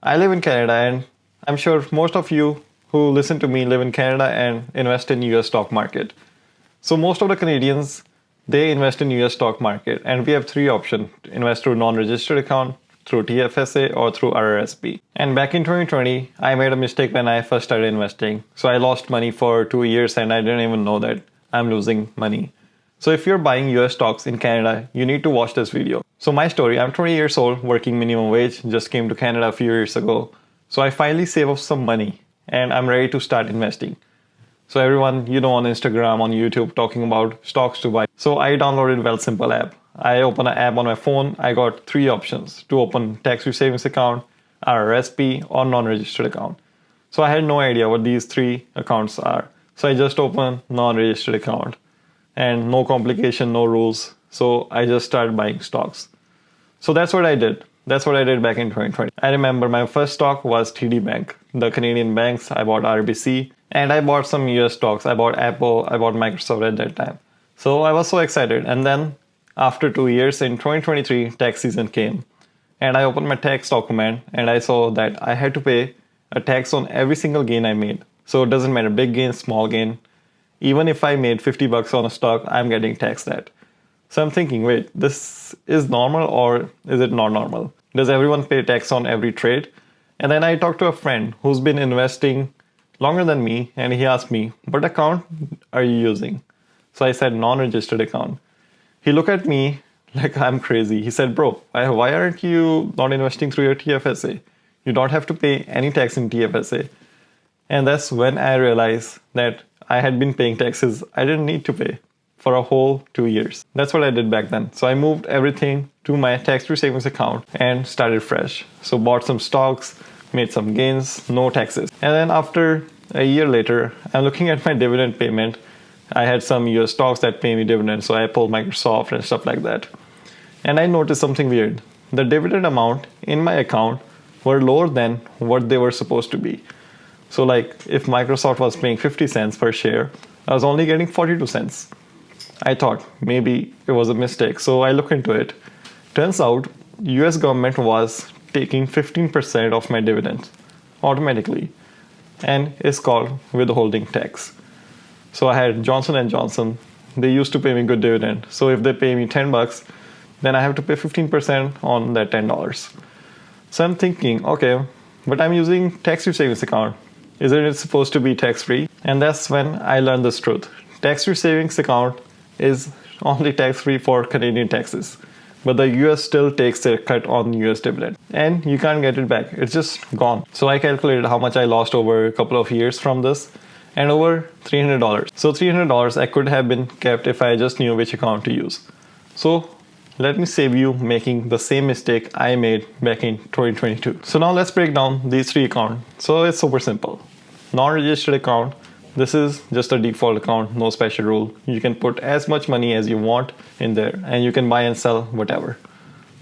I live in Canada, and I'm sure most of you who listen to me live in Canada and invest in US stock market. So most of the Canadians, they invest in US stock market, and we have three options: invest through non-registered account, through TFSA, or through RRSP. And back in 2020, I made a mistake when I first started investing. So I lost money for 2 years and I didn't even know that I'm losing money. So if you're buying US stocks in Canada, you need to watch this video. So my story, I'm 20 years old, working minimum wage, just came to Canada a few years ago. So I finally saved up some money and I'm ready to start investing. So everyone, on Instagram, on YouTube, talking about stocks to buy. So I downloaded Wealthsimple app. I opened an app on my phone. I got three options to open tax-free savings account, RRSP, or non-registered account. So I had no idea what these three accounts are. So I just opened non-registered account. And no complication, no rules. So I just started buying stocks. So that's what I did. That's what I did back in 2020. I remember my first stock was TD Bank, the Canadian banks. I bought RBC and I bought some US stocks. I bought Apple, I bought Microsoft at that time. So I was so excited. And then after 2 years in 2023, tax season came. And I opened my tax document and I saw that I had to pay a tax on every single gain I made. So it doesn't matter, big gain, small gain. Even if I made $50 on a stock, I'm getting taxed that. So I'm thinking, wait, this is normal or is it not normal? Does everyone pay tax on every trade? And then I talked to a friend who's been investing longer than me, and he asked me, what account are you using? So I said, non-registered account. He looked at me like I'm crazy. He said, bro, why aren't you not investing through your TFSA? You don't have to pay any tax in TFSA. And that's when I realized that I had been paying taxes I didn't need to pay for a whole 2 years. That's what I did back then. So I moved everything to my tax-free savings account and started fresh. So bought some stocks, made some gains, no taxes. And then after a year later, I'm looking at my dividend payment. I had some US stocks that pay me dividends, so Apple, Microsoft, and stuff like that. And I noticed something weird. The dividend amount in my account were lower than what they were supposed to be. So like if Microsoft was paying 50 cents per share, I was only getting 42 cents. I thought maybe it was a mistake. So I looked into it. Turns out US government was taking 15% of my dividends automatically. And it's called withholding tax. So I had Johnson & Johnson. They used to pay me good dividend. So if they pay me $10, then I have to pay 15% on that $10. So I'm thinking, okay, but I'm using tax-free savings account. Isn't it supposed to be tax-free? And that's when I learned this truth. Tax-free savings account is only tax-free for Canadian taxes. But the US still takes a cut on US dividend. And you can't get it back. It's just gone. So I calculated how much I lost over a couple of years from this. And over $300. So $300 I could have been kept if I just knew which account to use. So let me save you making the same mistake I made back in 2022. So now let's break down these three accounts. So it's super simple. Non-registered account. This is just a default account, no special rule. You can put as much money as you want in there and you can buy and sell whatever.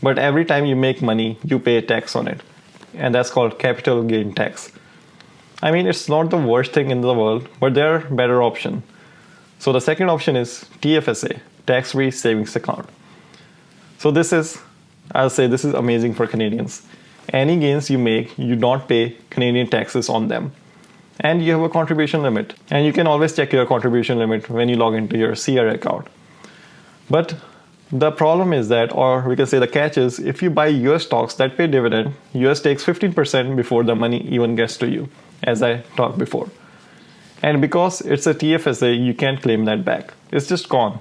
But every time you make money, you pay tax on it. And that's called capital gain tax. I mean, it's not the worst thing in the world, but there are better options. So the second option is TFSA, tax-free savings account. So I'll say this is amazing for Canadians. Any gains you make, you don't pay Canadian taxes on them. And you have a contribution limit. And you can always check your contribution limit when you log into your CRA account. But the problem is that, or we can say the catch is, if you buy US stocks that pay dividend, US takes 15% before the money even gets to you, as I talked before. And because it's a TFSA, you can't claim that back. It's just gone.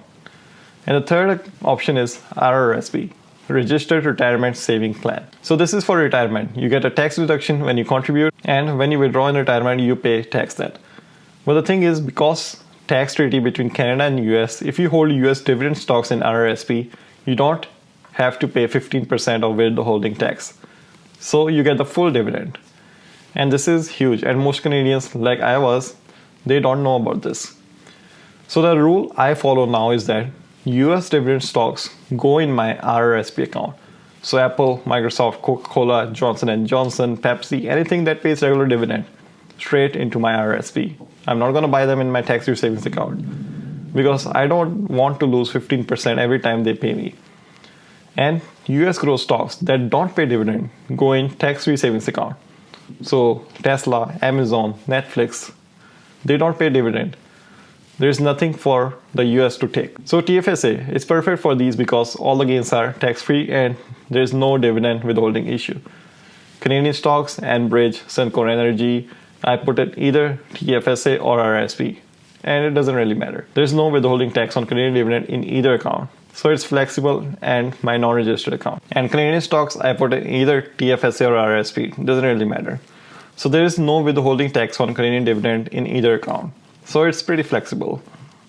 And the third option is RRSP, Registered Retirement Saving Plan. So this is for retirement. You get a tax deduction when you contribute, and when you withdraw in retirement, you pay tax that. But the thing is, because tax treaty between Canada and US, if you hold US dividend stocks in RRSP, you don't have to pay 15% of withholding tax. So you get the full dividend. And this is huge. And most Canadians, like I was, they don't know about this. So the rule I follow now is that US dividend stocks go in my RRSP account. So Apple, Microsoft, Coca-Cola, Johnson & Johnson, Pepsi, anything that pays regular dividend, straight into my RRSP. I'm not going to buy them in my tax-free savings account because I don't want to lose 15% every time they pay me. And US growth stocks that don't pay dividend go in tax-free savings account. So Tesla, Amazon, Netflix, they don't pay dividend. There's nothing for the US to take. So TFSA is perfect for these because all the gains are tax-free and there's no dividend withholding issue. Canadian stocks, Enbridge, Suncor Energy, I put it either TFSA or RRSP. And it doesn't really matter. There's no withholding tax on Canadian dividend in either account. So it's flexible and my non-registered account. And Canadian stocks, I put in either TFSA or RRSP. Doesn't really matter. So there is no withholding tax on Canadian dividend in either account. So it's pretty flexible.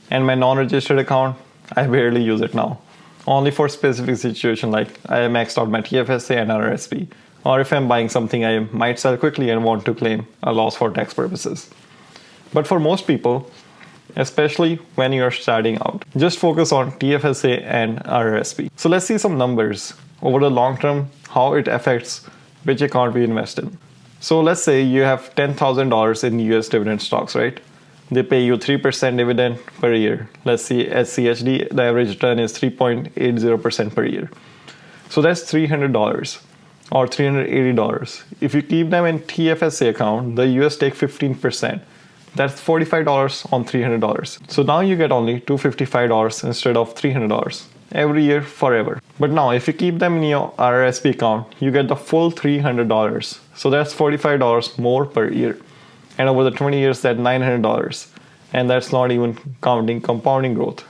And my non-registered account, I barely use it now. Only for specific situation like I maxed out my TFSA and RRSP. Or if I'm buying something I might sell quickly and want to claim a loss for tax purposes. But for most people, especially when you're starting out, just focus on TFSA and RRSP. So let's see some numbers over the long term, how it affects which account we invest in. So let's say you have $10,000 in US dividend stocks, right? They pay you 3% dividend per year. Let's see, at CHD, the average return is 3.80% per year. So that's $300 or $380. If you keep them in TFSA account, the US take 15%. That's $45 on $300. So now you get only $255 instead of $300 every year forever. But now if you keep them in your RRSP account, you get the full $300. So that's $45 more per year. And over the 20 years, that's $900. And that's not even counting compounding growth.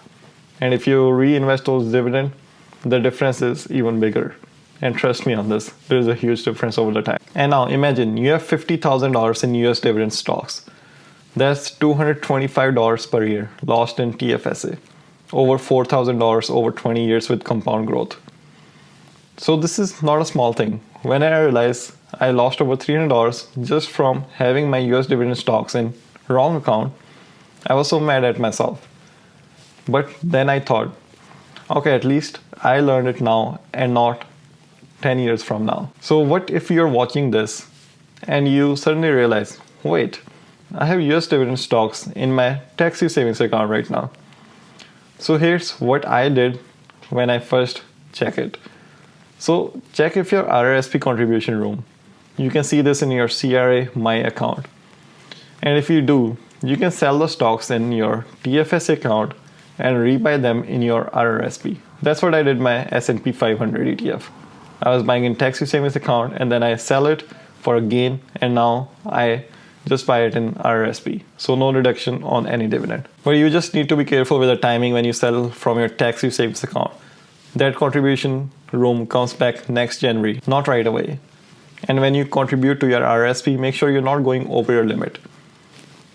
And if you reinvest those dividends, the difference is even bigger. And trust me on this, there is a huge difference over the time. And now imagine you have $50,000 in US dividend stocks. That's $225 per year lost in TFSA. Over $4,000 over 20 years with compound growth. So this is not a small thing. When I realized I lost over $300 just from having my US dividend stocks in wrong account, I was so mad at myself. But then I thought, okay, at least I learned it now and not 10 years from now. So what if you're watching this and you suddenly realize, wait, I have US dividend stocks in my tax-free savings account right now. So here's what I did when I first checked it. So check if your RRSP contribution room. You can see this in your CRA My account. And if you do, you can sell the stocks in your TFSA account and rebuy them in your RRSP. That's what I did my S&P 500 ETF. I was buying in tax-free savings account and then I sell it for a gain and now I just buy it in RRSP. So no reduction on any dividend. But you just need to be careful with the timing when you sell from your tax-free savings account. That contribution room comes back next January, not right away. And when you contribute to your RRSP, make sure you're not going over your limit.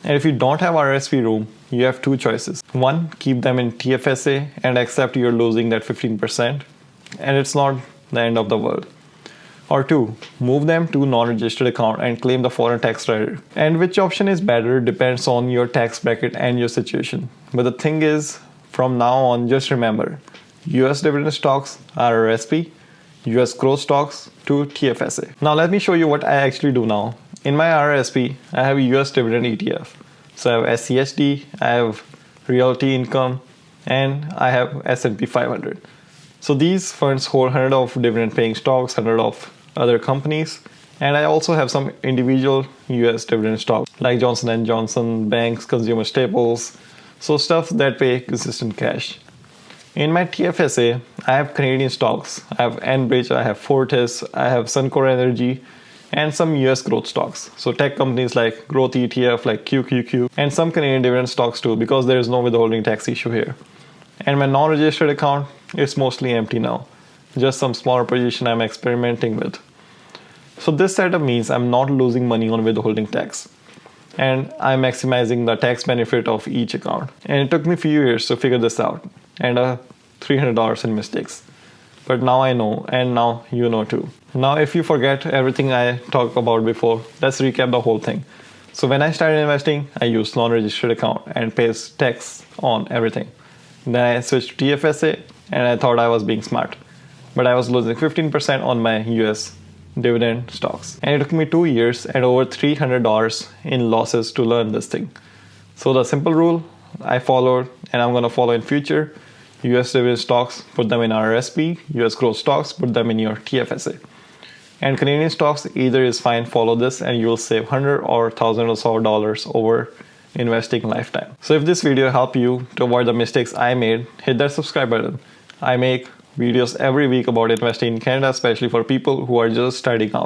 And if you don't have RRSP room, you have two choices. One, keep them in TFSA and accept you're losing that 15%. And it's not the end of the world. Or two, move them to non-registered account and claim the foreign tax credit. And which option is better depends on your tax bracket and your situation. But the thing is, from now on, just remember, US dividend stocks, RRSP, US growth stocks to TFSA. Now let me show you what I actually do now. In my RRSP, I have a US dividend ETF. So I have SCHD, I have Realty Income, and I have S&P 500. So these funds hold 100 of dividend paying stocks, 100 of other companies, and I also have some individual US dividend stocks like Johnson & Johnson, banks, consumer staples, so stuff that pay consistent cash. In my TFSA, I have Canadian stocks. I have Enbridge, I have Fortis, I have Suncor Energy, and some US growth stocks. So tech companies like growth ETF, like QQQ, and some Canadian dividend stocks too, because there is no withholding tax issue here. And my non-registered account is mostly empty now. Just some smaller position I'm experimenting with. So this setup means I'm not losing money on withholding tax. And I'm maximizing the tax benefit of each account. And it took me a few years to figure this out. And $300 in mistakes. But now I know, and now you know too. Now if you forget everything I talked about before, let's recap the whole thing. So when I started investing, I used non-registered account and pays tax on everything. Then I switched to TFSA and I thought I was being smart. But I was losing 15% on my US dividend stocks. And it took me 2 years and over $300 in losses to learn this thing. So the simple rule I followed and I'm going to follow in future: US dividend stocks, put them in RRSP, US growth stocks, put them in your TFSA. And Canadian stocks, either is fine, follow this and you will save 100 or $1,000 or so dollars over investing lifetime. So if this video helped you to avoid the mistakes I made, hit that subscribe button. I make videos every week about investing in Canada, especially for people who are just starting out.